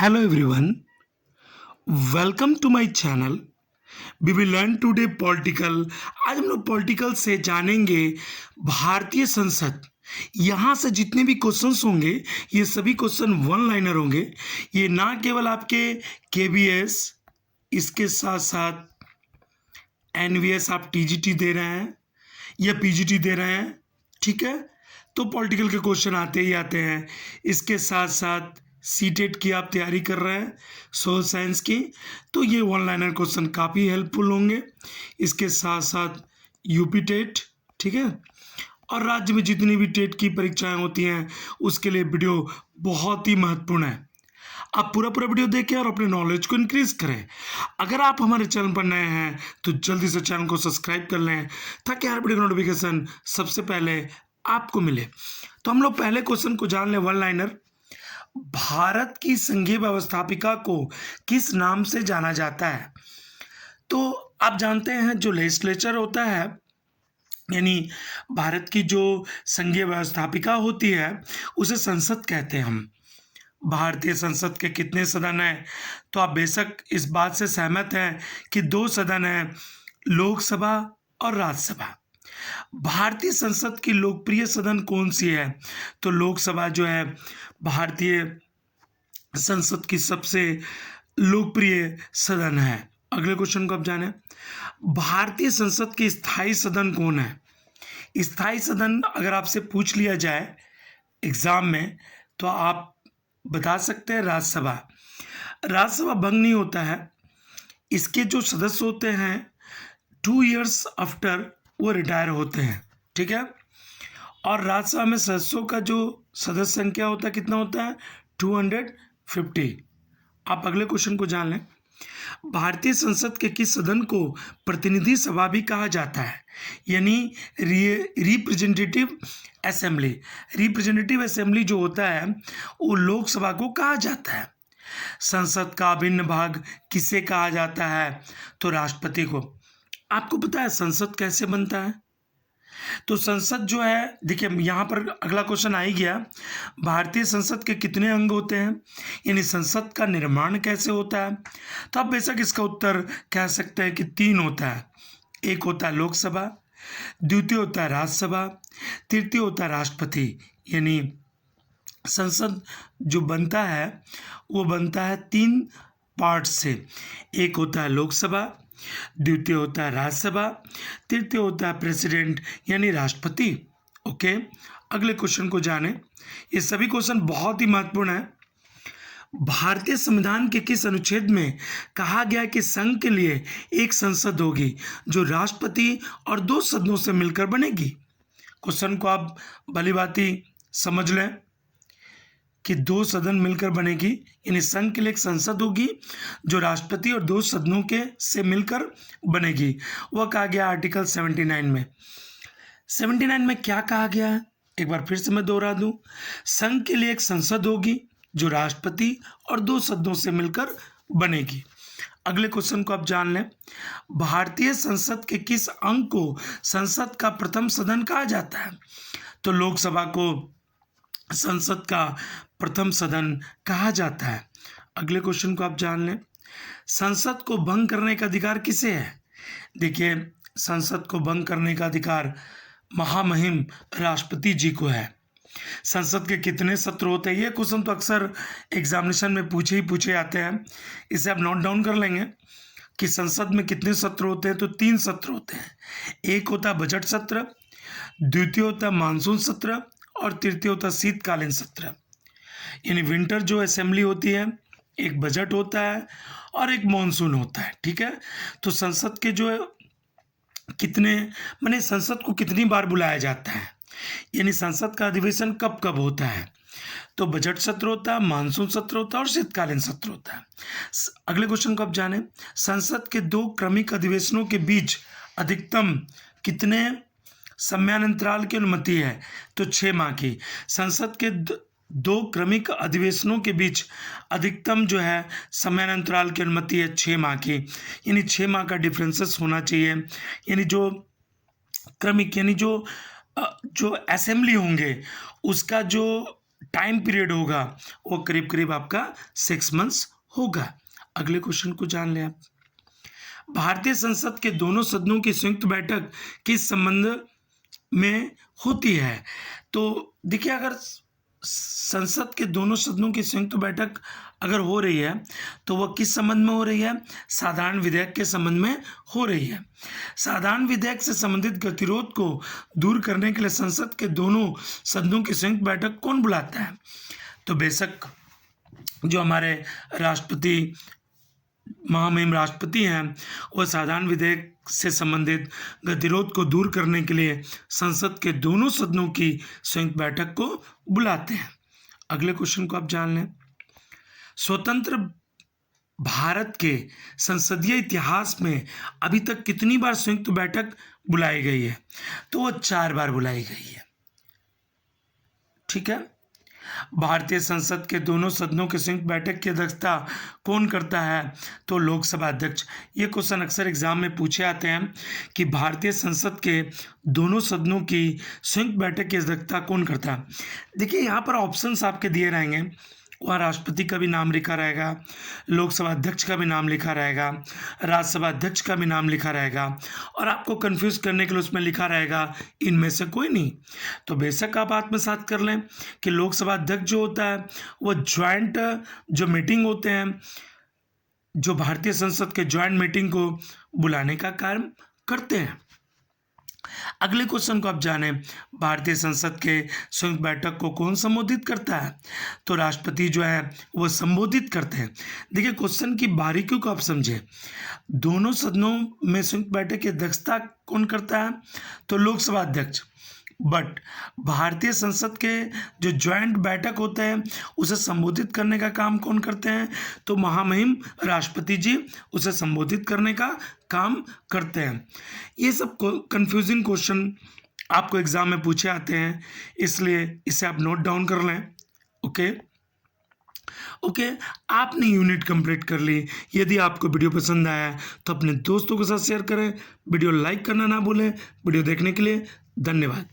Hello everyone, welcome to my channel. We will learn today political. आज हम लोग political से जानेंगे भारतीय संसद। यहाँ से जितने भी क्वेश्चंस होंगे ये सभी क्वेश्चन वन लाइनर होंगे। ये ना केवल आपके केबीएस, इसके साथ साथ एनवीएस आप टीजीटी दे रहे हैं या पीजीटी दे रहे हैं, ठीक है, तो पॉलिटिकल के क्वेश्चन आते ही आते हैं। इसके साथ साथ सीटेट की आप तैयारी कर रहे हैं, सोशल साइंस की, तो ये वन लाइनर क्वेश्चन काफ़ी हेल्पफुल होंगे। इसके साथ साथ यूपी टेट, ठीक है, और राज्य में जितनी भी टेट की परीक्षाएं होती हैं उसके लिए वीडियो बहुत ही महत्वपूर्ण है। आप पूरा वीडियो देखें और अपने नॉलेज को इंक्रीज करें। अगर आप हमारे चैनल पर नए हैं तो जल्दी से चैनल को सब्सक्राइब कर लें ताकि हर वीडियो का नोटिफिकेशन सबसे पहले आपको मिले। तो हम लोग पहले क्वेश्चन को जान लें, वन लाइनर। भारत की संघीय व्यवस्थापिका को किस नाम से जाना जाता है? तो आप जानते हैं जो लेजिस्लेचर होता है, यानी भारत की जो संघीय व्यवस्थापिका होती है उसे संसद कहते हैं हम। भारतीय संसद के कितने सदन हैं? तो आप बेशक इस बात से सहमत हैं कि दो सदन हैं, लोकसभा और राज्यसभा। भारतीय संसद की लोकप्रिय सदन कौन सी है? तो लोकसभा जो है भारतीय संसद की सबसे लोकप्रिय सदन है। अगले क्वेश्चन को आप जाने, भारतीय संसद के स्थायी सदन कौन है? स्थायी सदन अगर आपसे पूछ लिया जाए एग्जाम में तो आप बता सकते हैं राज्यसभा। राज्यसभा भंग नहीं होता है, इसके जो सदस्य होते हैं 2 इयर्स आफ्टर वो रिटायर होते हैं, ठीक है। और राज्यसभा में सदस्यों का जो सदस्य संख्या होता है कितना होता है? 250। आप अगले क्वेश्चन को जान लें, भारतीय संसद के किस सदन को प्रतिनिधि सभा भी कहा जाता है? यानी रिप्रेजेंटेटिव असेंबली। रिप्रेजेंटेटिव असेंबली जो होता है वो लोकसभा को कहा जाता है। संसद का अभिन्न भाग किसे कहा जाता है? तो राष्ट्रपति को। आपको पता है संसद कैसे बनता है? तो संसद जो है, देखिए यहाँ पर अगला क्वेश्चन आ ही गया, भारतीय संसद के कितने अंग होते हैं, यानी संसद का निर्माण कैसे होता है? तो आप बेशक इसका उत्तर कह सकते हैं कि 3 होता है। एक होता है लोकसभा, द्वितीय होता है राज्यसभा, तृतीय होता है राष्ट्रपति। यानी संसद जो बनता है वो बनता है 3 पार्ट से। एक होता है लोकसभा, द्वितीय होता है राज्यसभा, तृतीय होता है प्रेसिडेंट यानी राष्ट्रपति। ओके, अगले क्वेश्चन को जाने। ये सभी क्वेश्चन बहुत ही महत्वपूर्ण है। भारतीय संविधान के किस अनुच्छेद में कहा गया कि संघ के लिए एक संसद होगी जो राष्ट्रपति और 2 सदनों से मिलकर बनेगी? क्वेश्चन को आप भली भांति समझ लें कि 2 सदन मिलकर बनेगी, यानी संघ के लिए एक संसद होगी जो राष्ट्रपति और 2 सदनों के से मिलकर बनेगी। वह कहा गया आर्टिकल 79 में। 79 में क्या कहा गया है एक बार फिर से मैं दोहरा दूं, संघ के लिए एक संसद होगी जो राष्ट्रपति और 2 सदनों से मिलकर बनेगी। अगले क्वेश्चन को आप जान लें, भारतीय संसद के किस अंग को संसद का प्रथम सदन कहा जाता है? तो लोकसभा को संसद का प्रथम सदन कहा जाता है। अगले क्वेश्चन को आप जान लें, संसद को भंग करने का अधिकार किसे है? देखिए संसद को भंग करने का अधिकार महामहिम राष्ट्रपति जी को है। संसद के कितने सत्र होते हैं? ये क्वेश्चन तो अक्सर एग्जामिनेशन में पूछे आते हैं, इसे आप नोट डाउन कर लेंगे कि संसद में कितने सत्र होते हैं। तो 3 सत्र होते हैं। एक होता है बजट सत्र, द्वितीय होता है मानसून सत्र और तृतीय होता है शीतकालीन सत्र। यानी विंटर जो असेंबली होती है, एक बजट होता है और एक मॉनसून होता है, ठीक है। तो संसद के जो कितने माने संसद को कितनी बार बुलाया जाता है, यानी संसद का अधिवेशन कब कब होता है? तो बजट सत्र होता है, मानसून सत्र होता है और शीतकालीन सत्र होता है। अगले क्वेश्चन को आप जाने, संसद के 2 क्रमिक अधिवेशनों के बीच अधिकतम कितने समयानंतराल की अनुमति है? तो 6 माह की। संसद के 2 क्रमिक अधिवेशनों के बीच अधिकतम जो है समयानंतराल की अनुमति है 6 माह की, यानी 6 माह का डिफरेंसेस होना चाहिए। यानी जो क्रमिक यानी जो असेंबली होंगे उसका जो टाइम पीरियड होगा वो करीब करीब आपका 6 मंथ्स होगा। अगले क्वेश्चन को जान लें आप। भारतीय संसद के दोनों सदनों की संयुक्त बैठक किस संबंध में होती है? तो देखिए, अगर संसद के दोनों सदनों की संयुक्त बैठक अगर हो रही है तो वह किस संबंध में हो रही है? साधारण विधेयक के संबंध में हो रही है। साधारण विधेयक से संबंधित गतिरोध को दूर करने के लिए संसद के दोनों सदनों की संयुक्त बैठक कौन बुलाता है? तो बेशक जो हमारे राष्ट्रपति, महामहिम राष्ट्रपति हैं, वह साधारण विधेयक से संबंधित गतिरोध को दूर करने के लिए संसद के दोनों सदनों की संयुक्त बैठक को बुलाते हैं। अगले क्वेश्चन को आप जान लें। स्वतंत्र भारत के संसदीय इतिहास में अभी तक कितनी बार संयुक्त बैठक बुलाई गई है? तो वह 4 बार बुलाई गई है। ठीक है। भारतीय संसद के दोनों सदनों की संयुक्त बैठक की अध्यक्षता कौन करता है? तो लोकसभा अध्यक्ष। ये क्वेश्चन अक्सर एग्जाम में पूछे आते हैं कि भारतीय संसद के दोनों सदनों की संयुक्त बैठक की अध्यक्षता कौन करता है। देखिए, यहाँ पर ऑप्शंस आपके दिए रहेंगे, वहाँ राष्ट्रपति का भी नाम लिखा रहेगा, लोकसभा अध्यक्ष का भी नाम लिखा रहेगा, राज्यसभा अध्यक्ष का भी नाम लिखा रहेगा, और आपको कंफ्यूज करने के लिए उसमें लिखा रहेगा इनमें से कोई नहीं। तो बेशक आप आत्मसात कर लें कि लोकसभा अध्यक्ष जो होता है वो ज्वाइंट जो मीटिंग होते हैं, जो भारतीय संसद के ज्वाइंट मीटिंग को बुलाने का कार्य करते हैं। अगले क्वेश्चन को आप जाने, भारतीय संसद के संयुक्त बैठक को कौन संबोधित करता है? तो राष्ट्रपति जो है वो संबोधित करते हैं। देखिए, क्वेश्चन की बारीकियों को आप समझे। दोनों सदनों में संयुक्त बैठक की अध्यक्षता कौन करता है? तो लोकसभा अध्यक्ष। बट भारतीय संसद के जो ज्वाइंट बैठक होते हैं उसे संबोधित करने का काम कौन करते हैं? तो महामहिम राष्ट्रपति जी उसे संबोधित करने का काम करते हैं। ये सब कंफ्यूजिंग क्वेश्चन आपको एग्जाम में पूछे आते हैं, इसलिए इसे आप नोट डाउन कर लें। ओके, आपने यूनिट कंप्लीट कर ली। यदि आपको वीडियो पसंद आया तो अपने दोस्तों के साथ शेयर करें, वीडियो लाइक करना ना भूलें। वीडियो देखने के लिए धन्यवाद।